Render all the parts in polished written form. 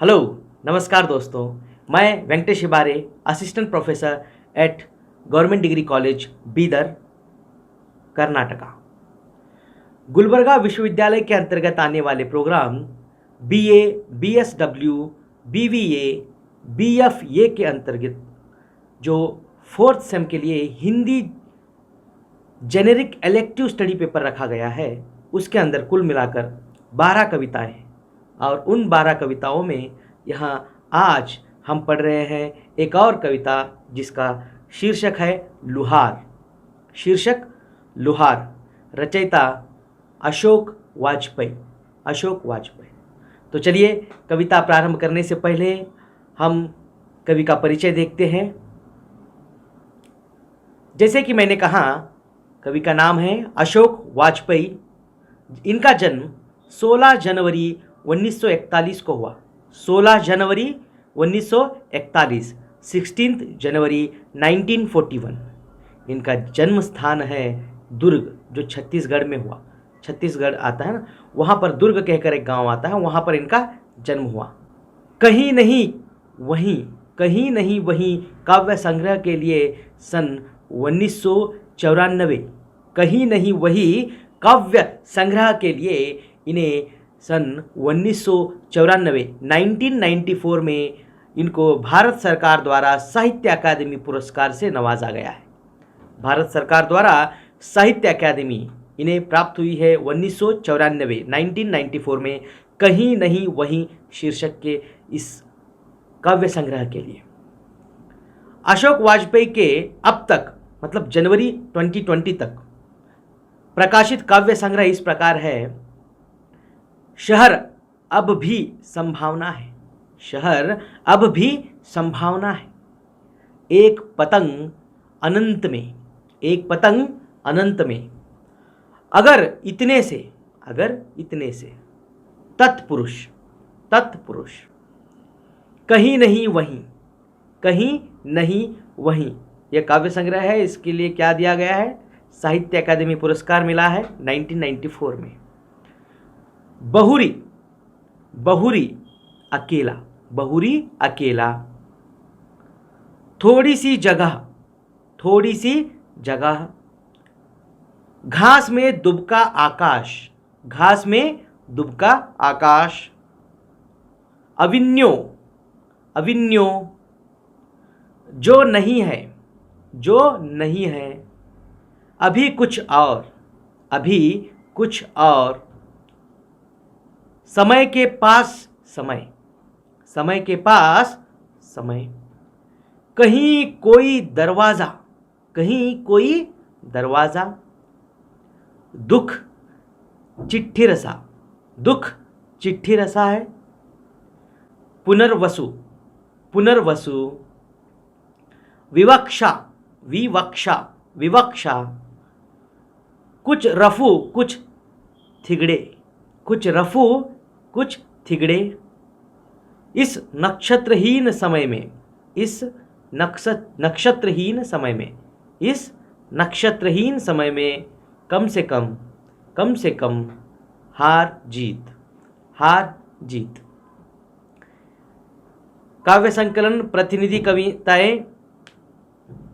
Hello, नमस्कार दोस्तों। मैं Venkatesh Hibare, assistant professor at government degree college Bidar, Karnataka. Gulbarga विश्वविद्यालय के अंतर्गत आने वाले programme BA, BSW, BVA, BFA के अंतर्गत जो फोर्थ सेम के लिए Hindi generic elective study paper रखा गया है, उसके अंदर कुल मिलाकर 12 कविताएं हैं। और उन 12 कविताओं में यहाँ आज हम पढ़ रहे हैं एक और कविता जिसका शीर्षक है लुहार। शीर्षक लुहार, रचयिता अशोक वाजपेयी। अशोक वाजपेयी। तो चलिए, कविता प्रारंभ करने से पहले हम कवि का परिचय देखते हैं। जैसे कि मैंने कहा, कवि का नाम है अशोक वाजपेयी। इनका जन्म 16 जनवरी 1941 को हुआ। 16 जनवरी 1941, 16 जनवरी 1941 इनका जन्म स्थान है दुर्ग, जो छत्तीसगढ़ में हुआ। छत्तीसगढ़ आता है ना, वहाँ पर दुर्ग कहकर एक गांव आता है, वहाँ पर इनका जन्म हुआ। कहीं नहीं वहीं, कहीं नहीं वहीं काव्य संग्रह के लिए सन 1994, कहीं नहीं वही काव्य संग्रह के लिए इन्हें सन 1994 1994 में इनको भारत सरकार द्वारा साहित्य अकादमी पुरस्कार से नवाजा गया है। भारत सरकार द्वारा साहित्य अकादमी इन्हें प्राप्त हुई है 1994 1994 में, कहीं नहीं वहीं शीर्षक के इस काव्य संग्रह के लिए। अशोक वाजपेयी के अब तक, मतलब जनवरी 2020 तक प्रकाशित काव्य संग्रह इस प्रकार है। शहर अब भी संभावना है, शहर अब भी संभावना है। एक पतंग अनंत में, एक पतंग अनंत में। अगर इतने से, अगर इतने से। तत्पुरुष, तत्पुरुष। कहीं नहीं वहीं, कहीं नहीं वहीं। यह काव्य संग्रह है, इसके लिए क्या दिया गया है? साहित्य अकादमी पुरस्कार मिला है 1994 में। बहुरी, बहुरी अकेला, बहुरी अकेला। थोड़ी सी जगह, थोड़ी सी जगह। घास में दुबका आकाश, घास में दुबका आकाश। Avignon, Avignon. जो नहीं है, जो नहीं है। अभी कुछ और, अभी कुछ और। समय के पास समय, समय के पास समय। कहीं कोई दरवाजा, कहीं कोई दरवाजा। दुख चिट्ठी रसा, दुख चिट्ठी रसा है। पुनर्वसु, पुनर्वसु। विवक्षा, विवक्षा, विवक्षा। कुछ रफू कुछ थिगड़े, कुछ रफू कुछ थिगड़े। इस नक्षत्रहीन समय में, इस नक्षत्रहीन समय में, इस नक्षत्रहीन समय में कम से कम, कम से कम हार जीत, हार जीत। काव्य संकलन प्रतिनिधि कविताएं,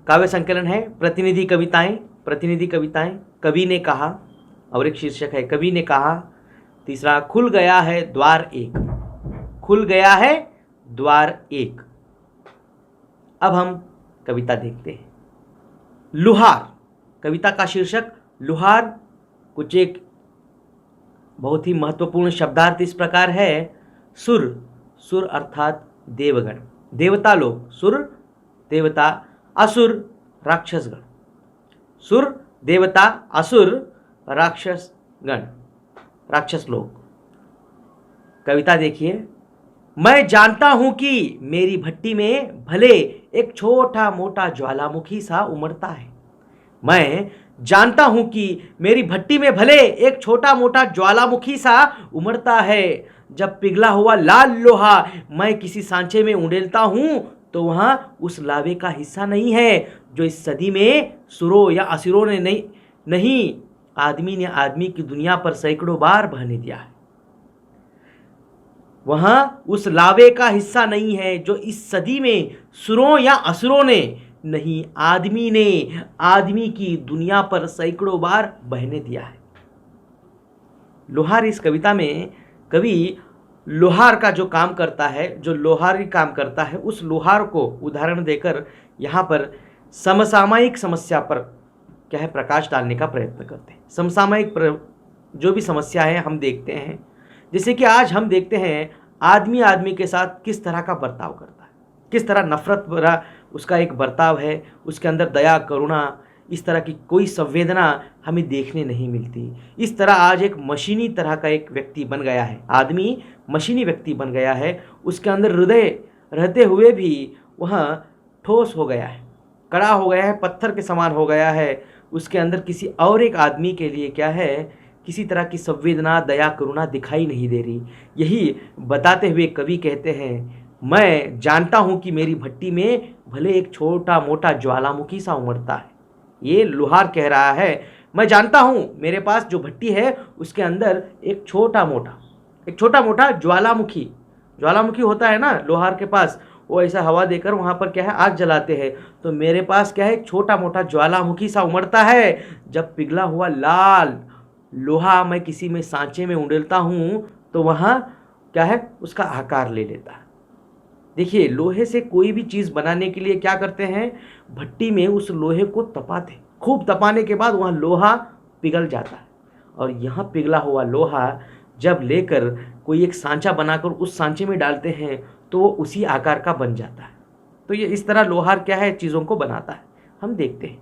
काव्य संकलन है प्रतिनिधि कविताएं, प्रतिनिधि कविताएं। कवि ने कहा, और एक शीर्षक है कवि ने कहा। तीसरा, खुल गया है द्वार एक, खुल गया है द्वार एक। अब हम कविता देखते हैं। लुहार, कविता का शीर्षक लुहार। कुछ एक बहुत ही महत्वपूर्ण शब्दार्थ इस प्रकार है। सुर, सुर अर्थात देवगण, देवता लोग, सुर देवता, असुर राक्षसगण। सुर देवता, असुर राक्षसगण, राक्षस लोग। कविता देखिए। मैं जानता हूं कि मेरी भट्टी में भले एक छोटा मोटा ज्वालामुखी सा उमड़ता है। मैं जानता हूं कि मेरी भट्टी में भले एक छोटा मोटा ज्वालामुखी सा उमड़ता है। जब पिघला हुआ लाल लोहा मैं किसी सांचे में उंडेलता हूं, तो वहां उस लावे का हिस्सा नहीं है जो इस सदी में सुरों या असुरों ने नहीं, आदमी ने आदमी की दुनिया पर सैकड़ों बार बहने दिया है। वहाँ उस लावे का हिस्सा नहीं है जो इस सदी में सुरों या असुरों ने नहीं, आदमी ने आदमी की दुनिया पर सैकड़ों बार बहने दिया है। लोहार इस कविता में कवि लोहार का जो काम करता है, जो लोहारी काम करता है, उस लोहार को उदाहरण देकर यहाँ पर समसामयिक समस्या पर क्या है प्रकाश डालने का प्रयत्न करते हैं। समसामयिक जो भी समस्या है हम देखते हैं, जैसे कि आज हम देखते हैं आदमी आदमी के साथ किस तरह का बर्ताव करता है, किस तरह नफरत भरा उसका एक बर्ताव है, उसके अंदर दया करुणा इस तरह की कोई संवेदना हमें देखने नहीं मिलती। इस तरह आज एक मशीनी तरह का एक व्यक्ति बन गया है, आदमी मशीनी व्यक्ति बन गया है, उसके अंदर हृदय रहते हुए भी वह ठोस हो गया है, कड़ा हो गया है, पत्थर के समान हो गया है। उसके अंदर किसी और एक आदमी के लिए क्या है, किसी तरह की संवेदना दया करुणा दिखाई नहीं दे रही। यही बताते हुए कवि कहते हैं, मैं जानता हूँ कि मेरी भट्टी में भले एक छोटा मोटा ज्वालामुखी सा उमड़ता है। ये लोहार कह रहा है, मैं जानता हूँ मेरे पास जो भट्टी है उसके अंदर एक छोटा मोटा ज्वालामुखी होता है ना लोहार के पास, वो ऐसा हवा देकर वहाँ पर क्या है आग जलाते हैं। तो मेरे पास क्या है एक छोटा मोटा ज्वालामुखी सा उमड़ता है। जब पिघला हुआ लाल लोहा मैं किसी में सांचे में उंडेलता हूँ तो वहाँ क्या है उसका आकार ले लेता है। देखिए, लोहे से कोई भी चीज़ बनाने के लिए क्या करते हैं, भट्टी में उस लोहे को तपाते, खूब तपाने के बाद वहाँ लोहा पिघल जाता है। और यहाँ पिघला हुआ लोहा जब लेकर कोई एक सांचा बनाकर उस सांचे में डालते हैं तो वो उसी आकार का बन जाता है। तो ये इस तरह लोहार क्या है चीज़ों को बनाता है, हम देखते हैं।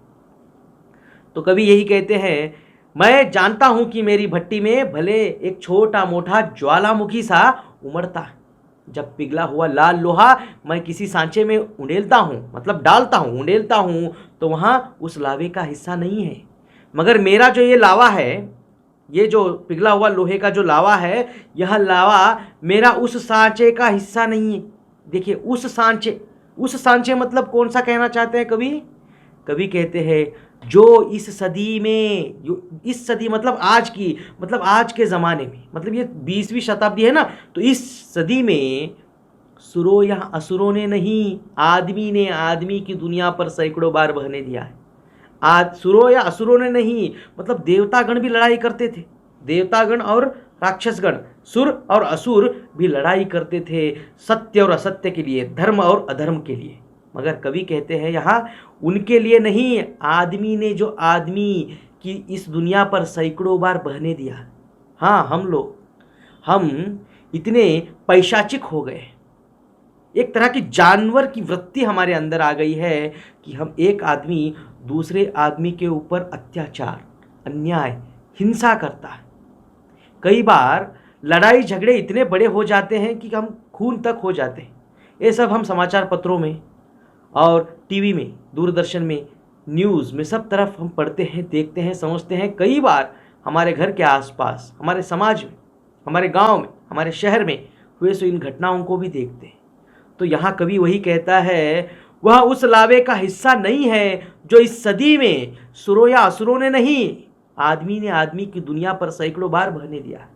तो कभी यही कहते हैं, मैं जानता हूँ कि मेरी भट्टी में भले एक छोटा मोटा ज्वालामुखी सा उमड़ता है। जब पिघला हुआ लाल लोहा मैं किसी सांचे में उंडेलता हूँ, मतलब डालता हूँ, उंडेलता हूँ, तो वहाँ उस लावे का हिस्सा नहीं है। मगर मेरा जो ये लावा है, ये जो पिघला हुआ लोहे का जो लावा है, यह लावा मेरा उस सांचे का हिस्सा नहीं है। देखिए, उस सांचे मतलब कौन सा कहना चाहते हैं कवि कहते हैं जो इस सदी में, इस सदी मतलब आज की, मतलब आज के ज़माने में, मतलब ये 20वीं शताब्दी है ना, तो इस सदी में सुरों या असुरों ने नहीं, आदमी ने आदमी की दुनिया पर सैकड़ों बार बहने दिया है। आज सुरों या असुरों ने नहीं, मतलब देवतागण भी लड़ाई करते थे, देवतागण और राक्षसगण, सुर और असुर भी लड़ाई करते थे सत्य और असत्य के लिए, धर्म और अधर्म के लिए। मगर कवि कहते हैं यहाँ उनके लिए नहीं, आदमी ने जो आदमी की इस दुनिया पर सैकड़ों बार बहने दिया। हाँ, हम इतने पैशाचिक हो गए, एक तरह की जानवर की वृत्ति हमारे अंदर आ गई है कि हम एक आदमी दूसरे आदमी के ऊपर अत्याचार, अन्याय, हिंसा करता है। कई बार लड़ाई झगड़े इतने बड़े हो जाते हैं कि हम खून तक हो जाते हैं। ये सब हम समाचार पत्रों में और टीवी में, दूरदर्शन में, न्यूज़ में सब तरफ हम पढ़ते हैं, देखते हैं, समझते हैं। कई बार हमारे घर के आसपास, हमारे समाज में, हमारे गांव में, हमारे शहर में हुए सो इन घटनाओं को भी देखते हैं। तो यहाँ कवि वही कहता है, वह उस लावे का हिस्सा नहीं है जो इस सदी में सुरों या असुरों ने नहीं, आदमी ने आदमी की दुनिया पर सैकड़ों बार बहने दिया।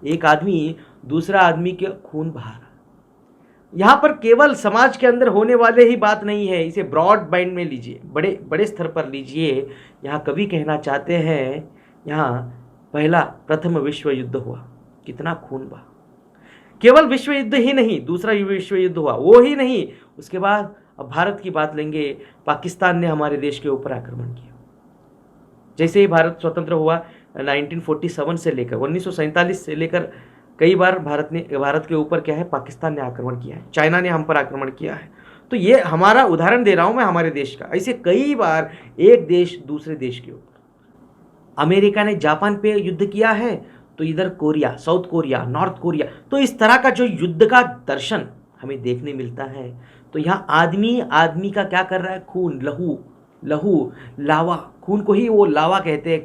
एक आदमी दूसरा आदमी के खून बहा रहा। यहाँ पर केवल समाज के अंदर होने वाले ही बात नहीं है, इसे ब्रॉड माइंड में लीजिए, बड़े बड़े स्तर पर लीजिए। यहाँ कवि कहना चाहते हैं, यहाँ प्रथम विश्व युद्ध हुआ, कितना खून बहा। केवल विश्व युद्ध ही नहीं, दूसरा विश्व युद्ध हुआ, वो ही नहीं, उसके बाद अब भारत की बात लेंगे, पाकिस्तान ने हमारे देश के ऊपर आक्रमण किया। जैसे ही भारत स्वतंत्र हुआ 1947 से लेकर 1947 से लेकर कई बार भारत के ऊपर क्या है पाकिस्तान ने आक्रमण किया है, चाइना ने हम पर आक्रमण किया है। तो ये हमारा उदाहरण दे रहा हूँ मैं हमारे देश का, ऐसे कई बार एक देश दूसरे देश के ऊपर। अमेरिका ने जापान पे युद्ध किया है, तो इधर Korea, south Korea, north Korea, तो इस तरह का जो युद्ध का दर्शन हमें देखने मिलता है। तो यहाँ आदमी आदमी का क्या कर रहा है, खून, लहू, लावा, खून को ही वो लावा कहते हैं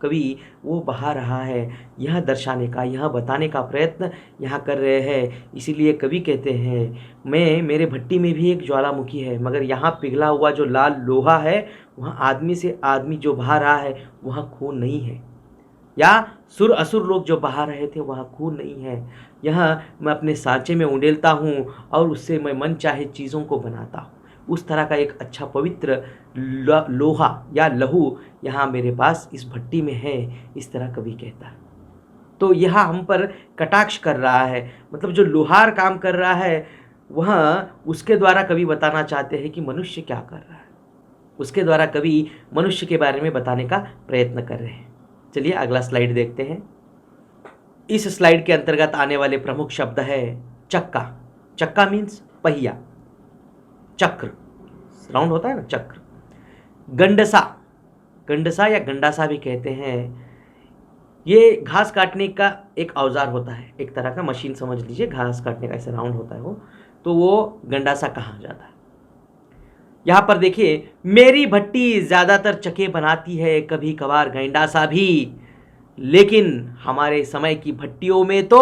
कवि, वो बहा रहा है। यह दर्शाने का, यह बताने का प्रयत्न यहाँ कर रहे हैं। इसीलिए कवि कहते हैं, मेरे भट्टी में भी एक ज्वालामुखी है, मगर यहाँ पिघला हुआ जो लाल लोहा है, वहाँ आदमी से आदमी जो बहा रहा है, वहाँ खून नहीं है। या सुर असुर लोग जो बहा रहे थे वहाँ खून नहीं है। यहाँ मैं अपने सांचे में उंडेलता हूँ और उससे मैं मन चाहे चीज़ों को बनाता हूँ। उस तरह का एक अच्छा पवित्र लोहा या लहू यहाँ मेरे पास इस भट्टी में है, इस तरह कवि कहता है। तो यह हम पर कटाक्ष कर रहा है, मतलब जो लोहार काम कर रहा है वह उसके द्वारा कवि बताना चाहते हैं कि मनुष्य क्या कर रहा है। उसके द्वारा कवि मनुष्य के बारे में बताने का प्रयत्न कर रहे हैं। चलिए अगला स्लाइड देखते हैं। इस स्लाइड के अंतर्गत आने वाले प्रमुख शब्द है चक्का। चक्का मीन्स पहिया, चक्र, राउंड होता है ना, चक्र। गंडसा, गंडसा या गंडासा भी कहते हैं। ये घास काटने का एक औजार होता है, एक तरह का मशीन समझ लीजिए, घास काटने का ऐसा राउंड होता है वो, तो वो गंडासा कहा जाता है। यहाँ पर देखिए, मेरी भट्टी ज़्यादातर चके बनाती है, कभी कभार गैंडासा भी, लेकिन हमारे समय की भट्टियों में तो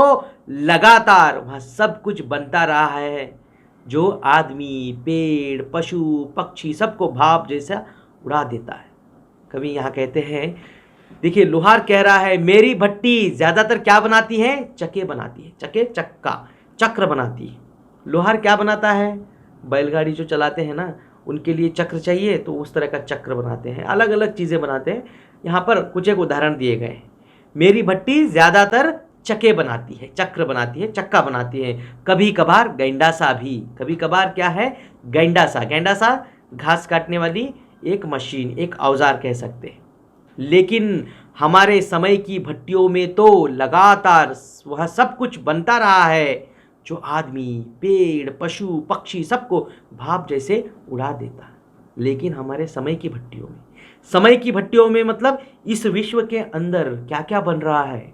लगातार वहाँ सब कुछ बनता रहा है जो आदमी, पेड़, पशु, पक्षी सबको भाप जैसा उड़ा देता है। कभी यहाँ कहते हैं, देखिए लोहार कह रहा है मेरी भट्टी ज़्यादातर क्या बनाती है, चके बनाती है, चके, चक्का, चक्र बनाती है। लोहार क्या बनाता है, बैलगाड़ी जो चलाते हैं ना उनके लिए चक्र चाहिए, तो उस तरह का चक्र बनाते हैं, अलग अलग चीज़ें बनाते हैं। यहाँ पर कुछ एक उदाहरण दिए गए हैं। मेरी भट्टी ज़्यादातर चके बनाती है, चक्र बनाती है, चक्का बनाती है, कभी कभार गैंडासा भी। कभी कभार क्या है, गैंडासा। गैंडासा घास काटने वाली एक मशीन, एक औजार कह सकते हैं। लेकिन हमारे समय की भट्टियों में तो लगातार वह सब कुछ बनता रहा है जो आदमी, पेड़, पशु, पक्षी सबको भाप जैसे उड़ा देता है। लेकिन हमारे समय की भट्टियों में, समय की भट्टियों में मतलब इस विश्व के अंदर क्या क्या बन रहा है,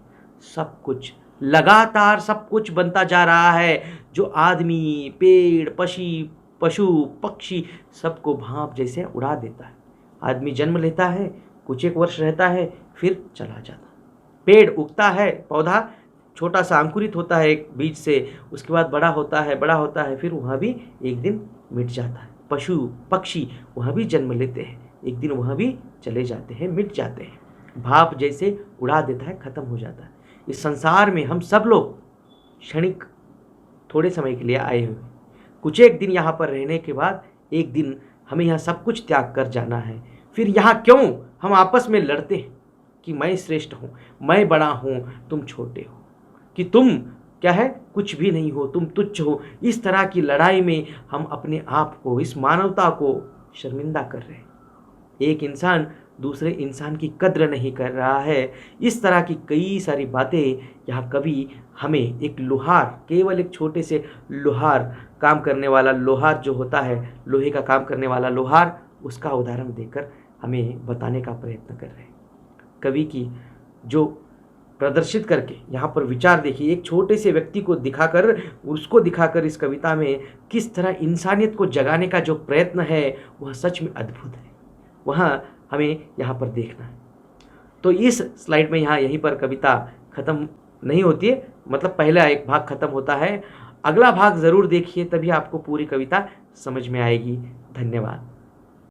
सब कुछ लगातार सब कुछ बनता जा रहा है जो आदमी, पेड़, पशु, पक्षी सबको भाप जैसे उड़ा देता है। आदमी जन्म लेता है, कुछ एक वर्ष रहता है, फिर चला जाता है। पेड़ उगता है, पौधा छोटा सा अंकुरित होता है एक बीज से, उसके बाद बड़ा होता है, बड़ा होता है, फिर वहाँ भी एक दिन मिट जाता है। पशु पक्षी वहाँ भी जन्म लेते हैं, एक दिन वहाँ भी चले जाते हैं, मिट जाते हैं, भाप जैसे उड़ा देता है, खत्म हो जाता है। इस संसार में हम सब लोग क्षणिक थोड़े समय के लिए आए हुए, कुछ एक दिन यहाँ पर रहने के बाद एक दिन हमें यहाँ सब कुछ त्याग कर जाना है। फिर यहाँ क्यों हम आपस में लड़ते हैं कि मैं श्रेष्ठ हूँ, मैं बड़ा हूँ, तुम छोटे हो, कि तुम क्या है, कुछ भी नहीं हो, तुम तुच्छ हो। इस तरह की लड़ाई में हम अपने आप को, इस मानवता को शर्मिंदा कर रहे हैं। एक इंसान दूसरे इंसान की कद्र नहीं कर रहा है। इस तरह की कई सारी बातें यहाँ कवि हमें एक लोहार, केवल एक छोटे से लोहार काम करने वाला, लोहार जो होता है लोहे का काम करने वाला लोहार, उसका उदाहरण देकर हमें बताने का प्रयत्न कर रहे हैं। कवि की जो प्रदर्शित करके यहाँ पर विचार देखिए, एक छोटे से व्यक्ति को दिखाकर, उसको दिखाकर इस कविता में किस तरह इंसानियत को जगाने का जो प्रयत्न है वह सच में अद्भुत है। वहाँ हमें यहाँ पर देखना है। तो इस स्लाइड में यहाँ यहीं पर कविता खत्म नहीं होती है, मतलब पहला एक भाग खत्म होता है। अगला भाग ज़रूर देखिए, तभी आपको पूरी कविता समझ में आएगी। धन्यवाद।